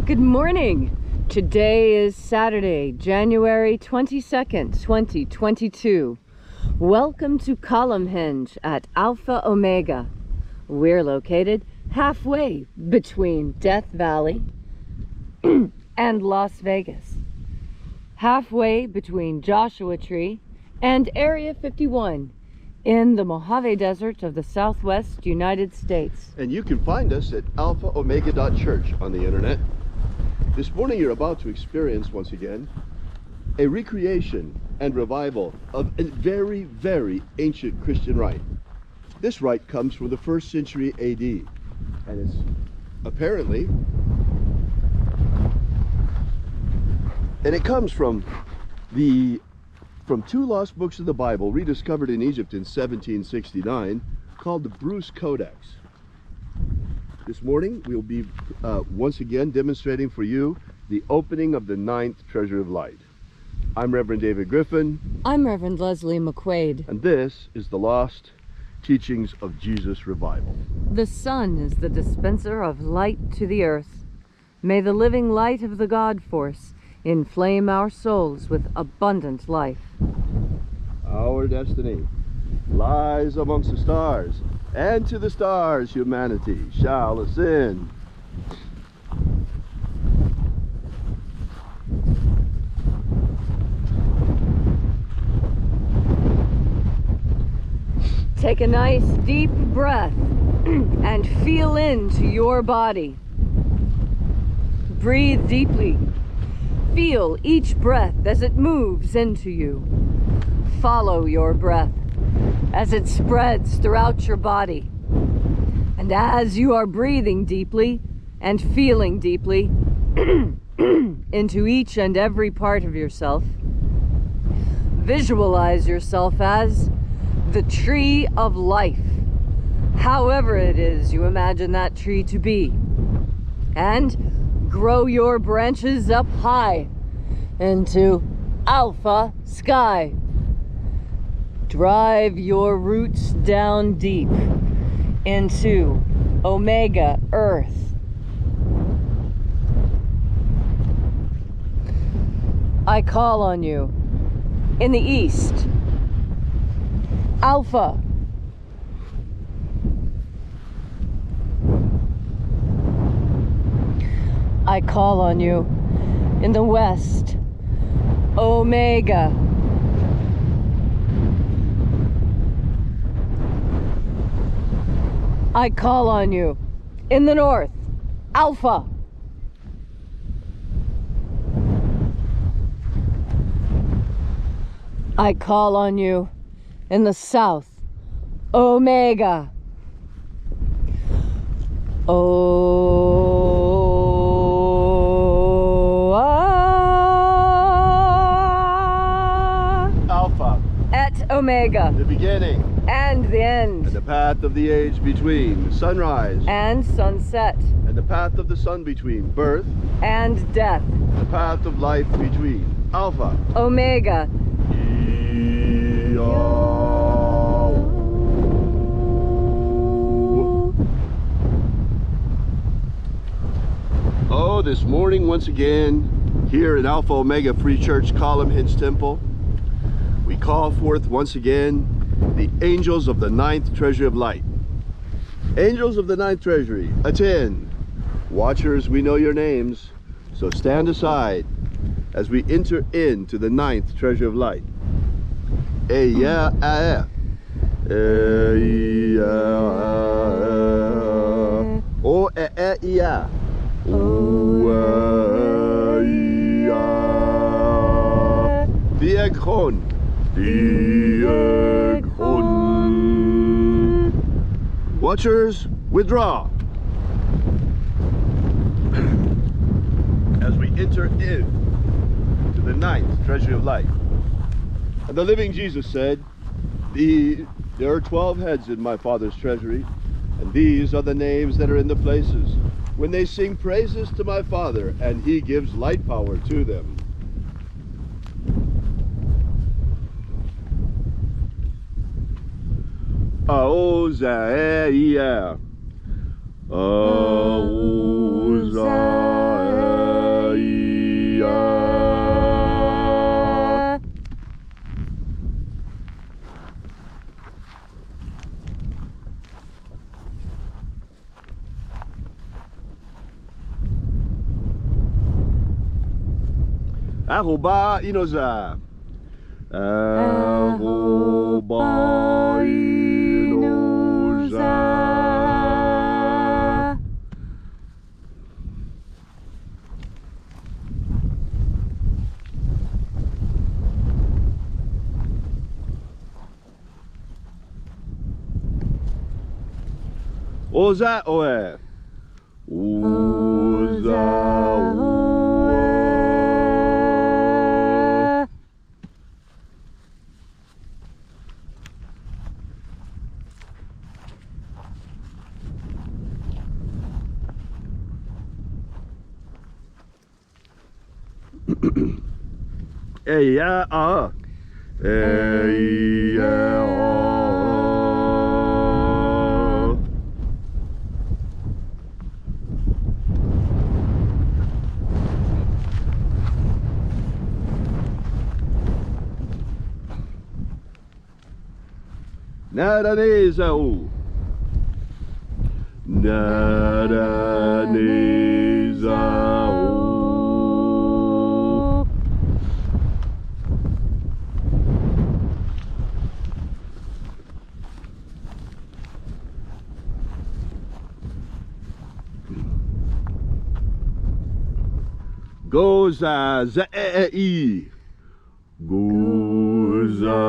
Good morning. Today is Saturday, January 22nd, 2022. Welcome to Columnhenge at Alpha Ωmega. We're located halfway between Death Valley and Las Vegas. Halfway between Joshua Tree and Area 51 in the Mojave Desert of the Southwest United States. And you can find us at alphaomega.church on the internet. This morning you're about to experience once again a recreation and revival of a very, very ancient Christian rite. This rite comes from the 1st century AD, and it's apparently, and it comes from two lost books of the Bible rediscovered in Egypt in 1769, called the Bruce Codex. This morning we'll be once again demonstrating for you the opening of the 9th Treasury of Light. I'm Reverend David Griffin. I'm Reverend Leslie McQuade. And this is the Lost Teachings of Jesus Revival. The sun is the dispenser of light to the earth. May the living light of the God force inflame our souls with abundant life. Our destiny lies amongst the stars, and to the stars humanity shall ascend. Take a nice deep breath and feel into your body. Breathe deeply. Feel each breath as it moves into you. Follow your breath as it spreads throughout your body. And as you are breathing deeply and feeling deeply into each and every part of yourself, visualize yourself as the tree of life, however it is you imagine that tree to be, and grow your branches up high into alpha sky. Drive your roots down deep into omega earth. I call on you in the east, Alpha. I call on you in the west, Omega. I call on you in the north, Alpha. I call on you in the south, Omega. Alpha. At Omega. The beginning. And the end. And the path of the age between sunrise and sunset. And the path of the sun between birth and death. The path of life between Alpha. Omega. Oh, this morning once again here in Alpha Ωmega Free Church, Columnhenge Temple, we call forth once again the angels of the 9th Treasury of Light. Angels of the 9th Treasury, attend. Watchers, we know your names, so stand aside as we enter into the 9th Treasury of Light. Watchers, withdraw as we enter into the 9th Treasury of Light. And the living Jesus said, there are 12 heads in my Father's treasury, and these are the names that are in the places when they sing praises to my Father, and he gives light power to them. Aozaia, Aozaia. Ahoba inoza. Ahoba inoza. Oza oe. Oza oe. Hey ya ah. Hey ya ah. Naraneza o. Naraneza o. Goza za e. Goza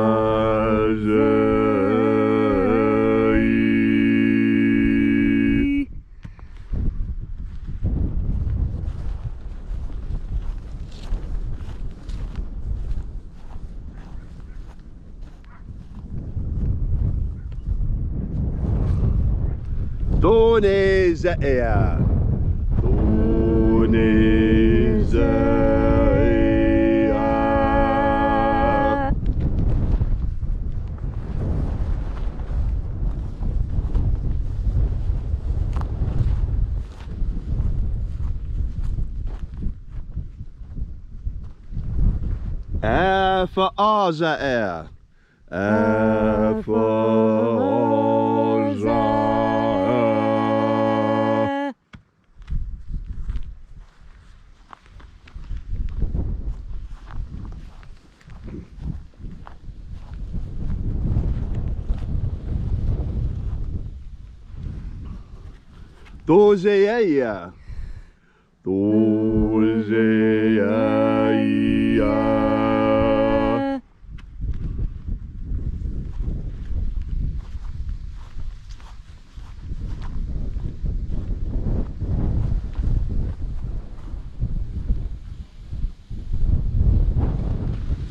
za e. Done za e. Done za e. Alpha Ωmega. Alpha Ωmega. Dozeia. Dozeia.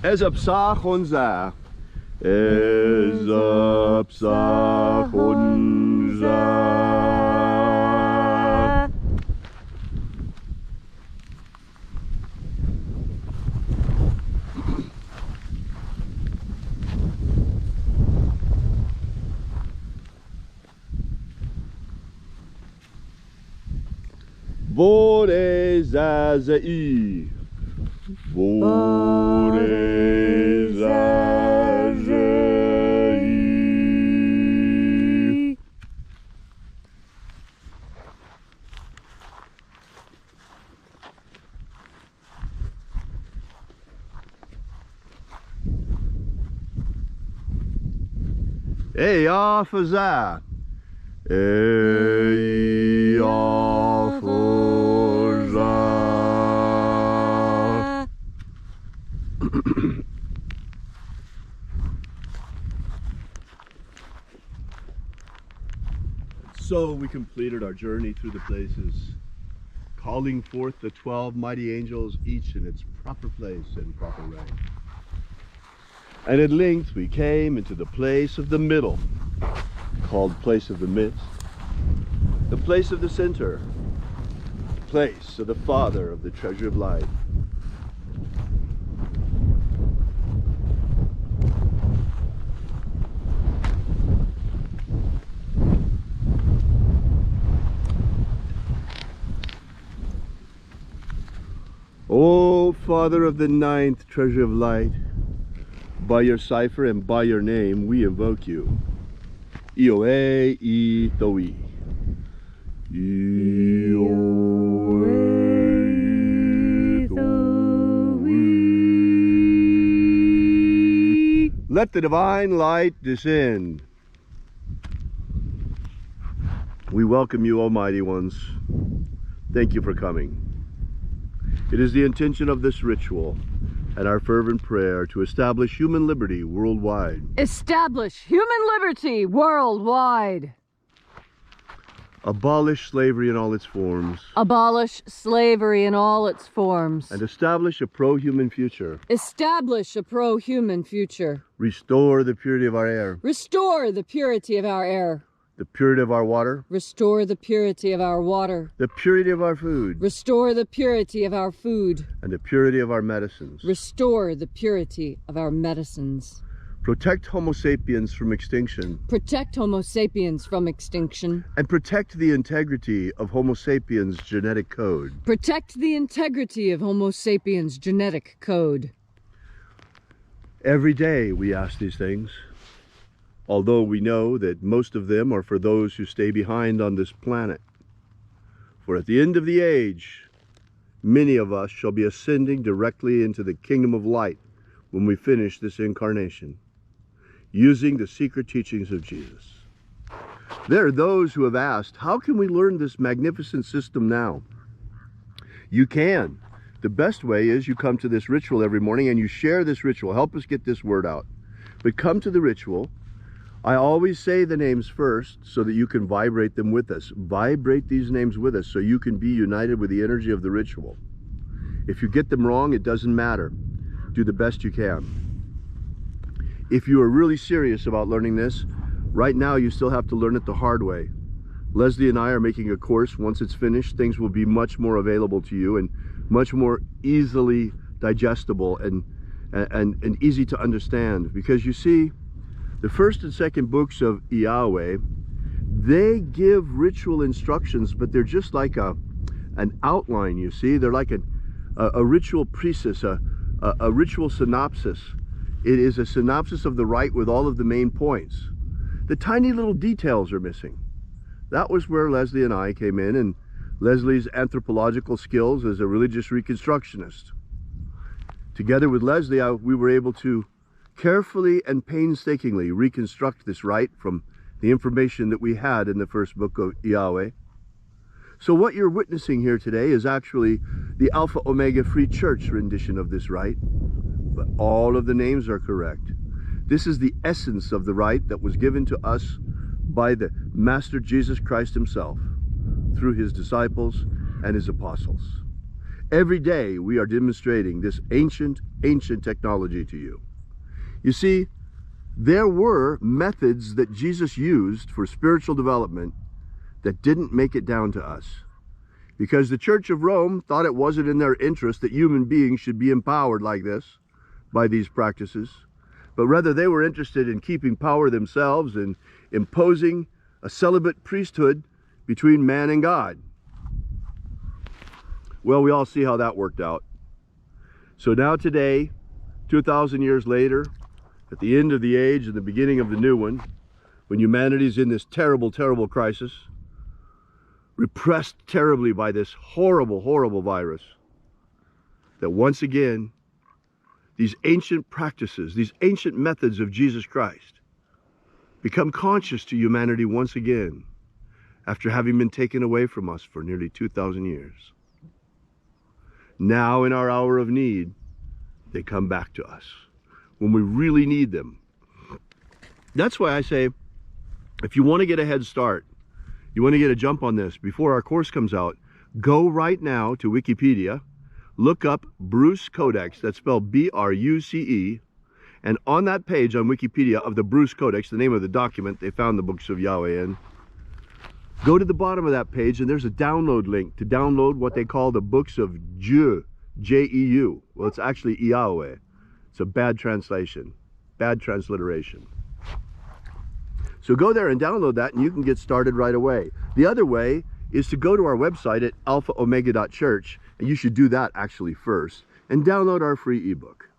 Ezapsachonza. Ezapsachonza. Borezazei. Borezazei. Hey, officer. Hey, officer. So we completed our journey through the places, calling forth the 12 mighty angels, each in its proper place and proper rank. And at length we came into the place of the middle, called place of the midst, the place of the center, place of the Father of the Treasury of Light. O Father of the ninth Treasury of Light, by your cipher and by your name we invoke you. Ioe I Toi. Ioe I Toi. Let the divine light descend. We welcome you, Almighty Ones. Thank you for coming. It is the intention of this ritual and our fervent prayer to establish human liberty worldwide. Establish human liberty worldwide. Abolish slavery in all its forms. Abolish slavery in all its forms. And establish a pro-human future. Establish a pro-human future. Restore the purity of our air. Restore the purity of our air. The purity of our water. Restore the purity of our water. The purity of our food. Restore the purity of our food. And the purity of our medicines. Restore the purity of our medicines. Protect Homo sapiens from extinction. Protect Homo sapiens from extinction. And protect the integrity of Homo sapiens' genetic code. Protect the integrity of Homo sapiens' genetic code. Every day we ask these things, although we know that most of them are for those who stay behind on this planet. For at the end of the age, many of us shall be ascending directly into the kingdom of light when we finish this incarnation, using the secret teachings of Jesus. There are those who have asked, how can we learn this magnificent system now? You can. The best way is you come to this ritual every morning and you share this ritual. Help us get this word out. But come to the ritual. I always say the names first so that you can vibrate them with us. Vibrate these names with us so you can be united with the energy of the ritual. If you get them wrong, it doesn't matter. Do the best you can. If you are really serious about learning this, right now you still have to learn it the hard way. Leslie and I are making a course. Once it's finished, things will be much more available to you and much more easily digestible and easy to understand. Because you see, the first and second books of Yahweh, they give ritual instructions, but they're just like an outline, you see. They're like a ritual precis, a ritual synopsis. It is a synopsis of the rite with all of the main points. The tiny little details are missing. That was where Leslie and I came in, and Leslie's anthropological skills as a religious reconstructionist. Together with Leslie, we were able to carefully and painstakingly reconstruct this rite from the information that we had in the first book of Yahweh. So what you're witnessing here today is actually the Alpha Ωmega Free Church rendition of this rite. But all of the names are correct. This is the essence of the rite that was given to us by the Master Jesus Christ himself through his disciples and his apostles. Every day we are demonstrating this ancient technology to you. You see, there were methods that Jesus used for spiritual development that didn't make it down to us, because the Church of Rome thought it wasn't in their interest that human beings should be empowered like this by these practices, but rather they were interested in keeping power themselves and imposing a celibate priesthood between man and God. Well, we all see how that worked out. So now today, 2,000 years later, at the end of the age and the beginning of the new one, when humanity's in this terrible crisis, repressed terribly by this horrible virus, that once again, these ancient practices, these ancient methods of Jesus Christ become conscious to humanity once again after having been taken away from us for nearly 2,000 years. Now in our hour of need, they come back to us when we really need them. That's why I say, if you want to get a head start, you want to get a jump on this before our course comes out, go right now to Wikipedia, look up Bruce Codex, that's spelled B-R-U-C-E, and on that page on Wikipedia of the Bruce Codex, the name of the document they found the books of Yahweh in, go to the bottom of that page and there's a download link to download what they call the books of Dieu, J-E-U. Well, it's actually Yahweh. It's a bad translation, bad transliteration. So go there and download that and you can get started right away. The other way is to go to our website at alphaomega.church, and you should do that actually first, and download our free ebook.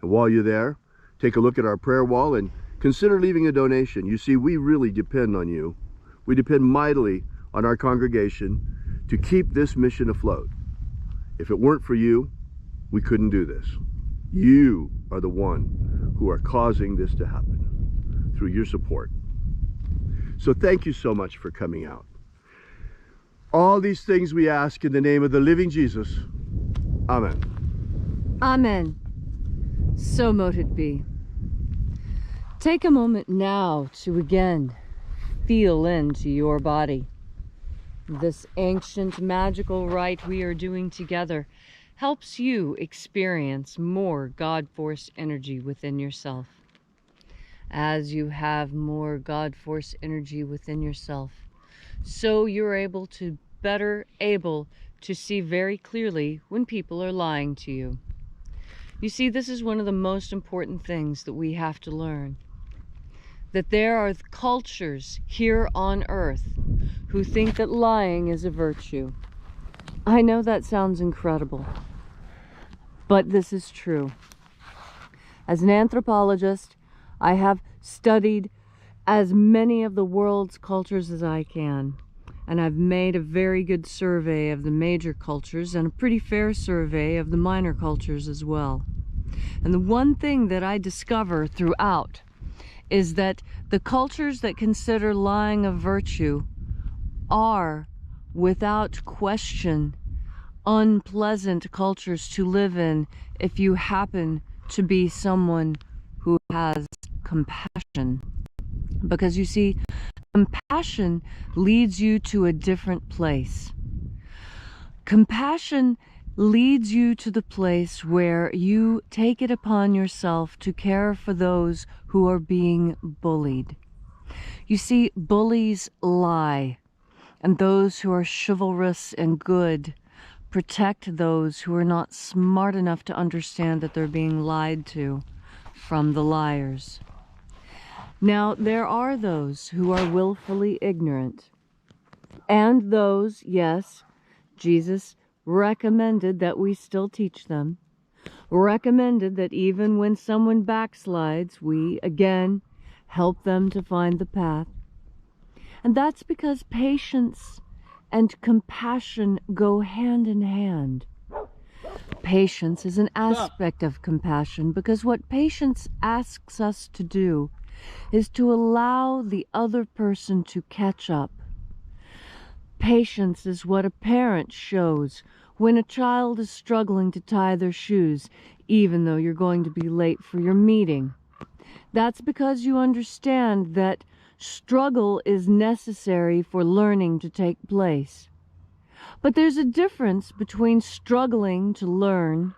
And while you're there, take a look at our prayer wall and consider leaving a donation. You see, we really depend on you. We depend mightily on our congregation to keep this mission afloat. If it weren't for you, we couldn't do this. You are the one who are causing this to happen through your support. So thank you so much for coming out. All these things we ask in the name of the living Jesus. Amen. Amen. So mote it be. Take a moment now to again feel into your body. This ancient magical rite we are doing together helps you experience more God Force energy within yourself. As you have more God Force energy within yourself, so you're better able to see very clearly when people are lying to you. You see, this is one of the most important things that we have to learn. That there are cultures here on earth who think that lying is a virtue. I know that sounds incredible, but this is true. As an anthropologist, I have studied as many of the world's cultures as I can, and I've made a very good survey of the major cultures and a pretty fair survey of the minor cultures as well. And the one thing that I discover throughout is that the cultures that consider lying a virtue are, without question, unpleasant cultures to live in if you happen to be someone who has compassion. Because you see, compassion leads you to a different place. Compassion leads you to the place where you take it upon yourself to care for those who are being bullied. You see, bullies lie, and those who are chivalrous and good protect those who are not smart enough to understand that they're being lied to from the liars. Now, there are those who are willfully ignorant, and those, yes, Jesus recommended that we still teach them, recommended that even when someone backslides, we, again, help them to find the path. And that's because patience and compassion go hand in hand. Patience is an aspect of compassion, because what patience asks us to do is to allow the other person to catch up. Patience is what a parent shows when a child is struggling to tie their shoes, even though you're going to be late for your meeting. That's because you understand that struggle is necessary for learning to take place. But there's a difference between struggling to learn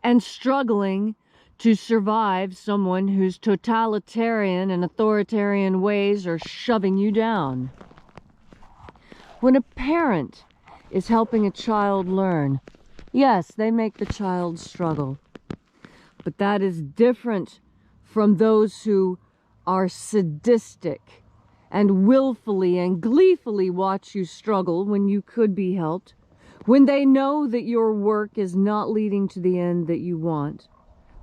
and struggling to survive someone whose totalitarian and authoritarian ways are shoving you down. When a parent is helping a child learn, yes, they make the child struggle. But that is different from those who are sadistic and willfully and gleefully watch you struggle when you could be helped, when they know that your work is not leading to the end that you want.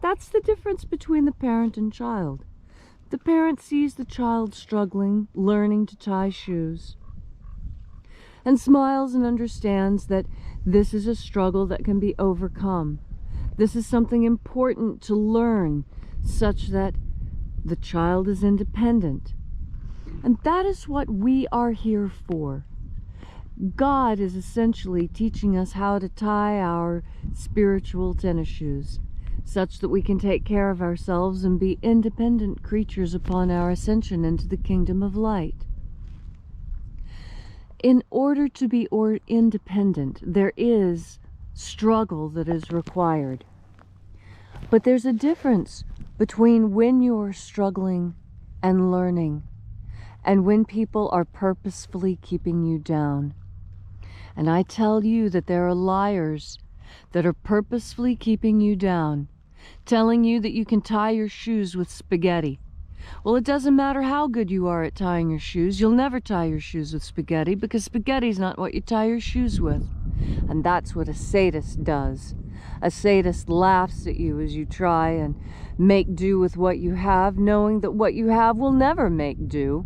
That's the difference between the parent and child. The parent sees the child struggling, learning to tie shoes, and smiles and understands that this is a struggle that can be overcome. This is something important to learn, such that the child is independent. And that is what we are here for. God is essentially teaching us how to tie our spiritual tennis shoes, such that we can take care of ourselves and be independent creatures upon our ascension into the kingdom of light. In order to be independent, there is struggle that is required. But there's a difference between when you're struggling and learning, and when people are purposefully keeping you down. And I tell you that there are liars that are purposefully keeping you down, telling you that you can tie your shoes with spaghetti. Well, it doesn't matter how good you are at tying your shoes. You'll never tie your shoes with spaghetti, because spaghetti's not what you tie your shoes with. And that's what a sadist does. A sadist laughs at you as you try and make do with what you have, knowing that what you have will never make do.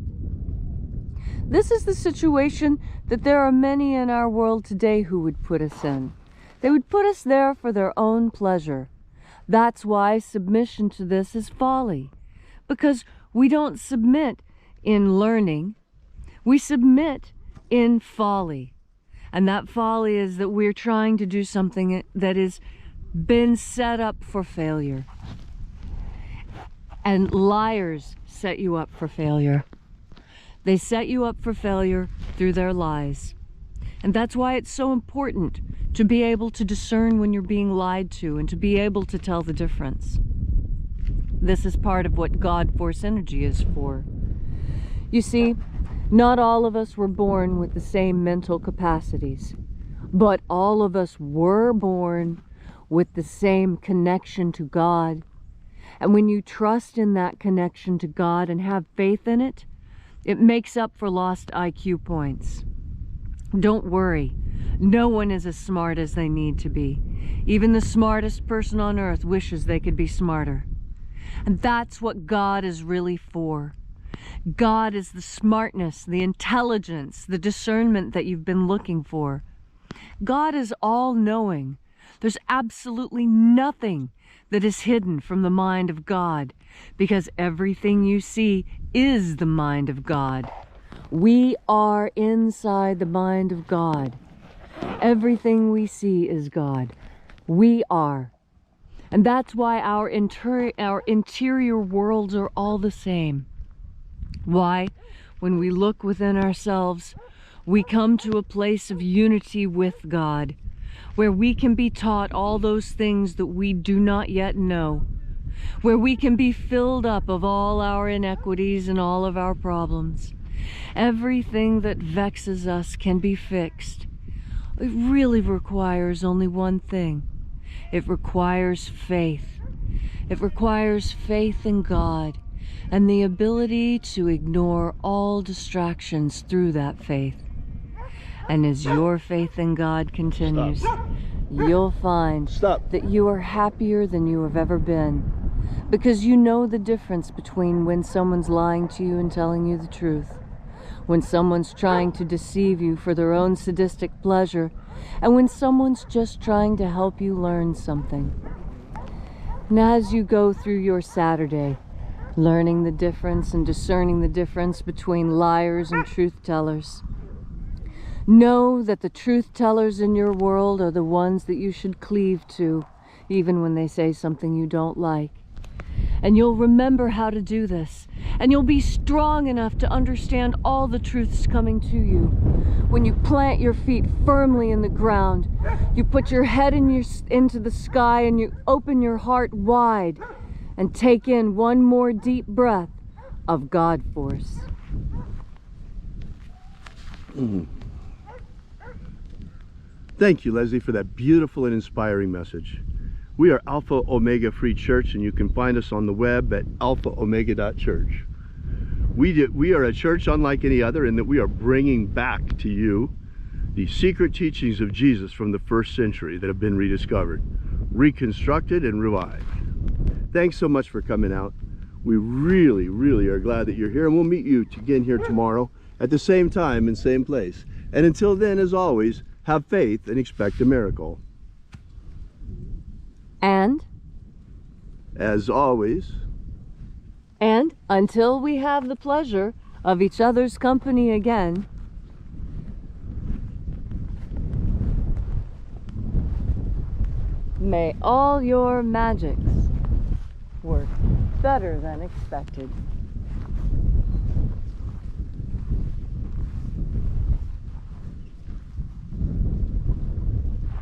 This is the situation that there are many in our world today who would put us in. They would put us there for their own pleasure. That's why submission to this is folly. Because we don't submit in learning, we submit in folly. And that folly is that we're trying to do something that has been set up for failure. And liars set you up for failure. They set you up for failure through their lies. And that's why it's so important to be able to discern when you're being lied to and to be able to tell the difference. This is part of what God Force energy is for. You see, not all of us were born with the same mental capacities, but all of us were born with the same connection to God. And when you trust in that connection to God and have faith in it, it makes up for lost IQ points. Don't worry. No one is as smart as they need to be. Even the smartest person on earth wishes they could be smarter. And that's what God is really for. God is the smartness, the intelligence, the discernment that you've been looking for. God is all-knowing. There's absolutely nothing that is hidden from the mind of God, because everything you see is the mind of God. We are inside the mind of God. Everything we see is God. We are. And that's why our interior worlds are all the same. Why? When we look within ourselves, we come to a place of unity with God, where we can be taught all those things that we do not yet know, where we can be filled up of all our inequities and all of our problems. Everything that vexes us can be fixed. It really requires only one thing. It requires faith. It requires faith in God and the ability to ignore all distractions through that faith. And as your faith in God continues, you'll find that you are happier than you have ever been, because you know the difference between when someone's lying to you and telling you the truth, when someone's trying to deceive you for their own sadistic pleasure, and when someone's just trying to help you learn something. And as you go through your Saturday, learning the difference and discerning the difference between liars and truth tellers, know that the truth tellers in your world are the ones that you should cleave to, even when they say something you don't like. And you'll remember how to do this. And you'll be strong enough to understand all the truths coming to you. When you plant your feet firmly in the ground, you put your head into the sky and you open your heart wide and take in one more deep breath of God Force. Thank you, Leslie, for that beautiful and inspiring message. We are Alpha Ωmega Free Church, and you can find us on the web at alphaomega.church. We are a church unlike any other in that we are bringing back to you the secret teachings of Jesus from the first century that have been rediscovered, reconstructed, and revived. Thanks so much for coming out. We really, really are glad that you're here, and we'll meet you again here tomorrow at the same time and same place. And until then, as always, have faith and expect a miracle. And? As always. And until we have the pleasure of each other's company again, may all your magics work better than expected.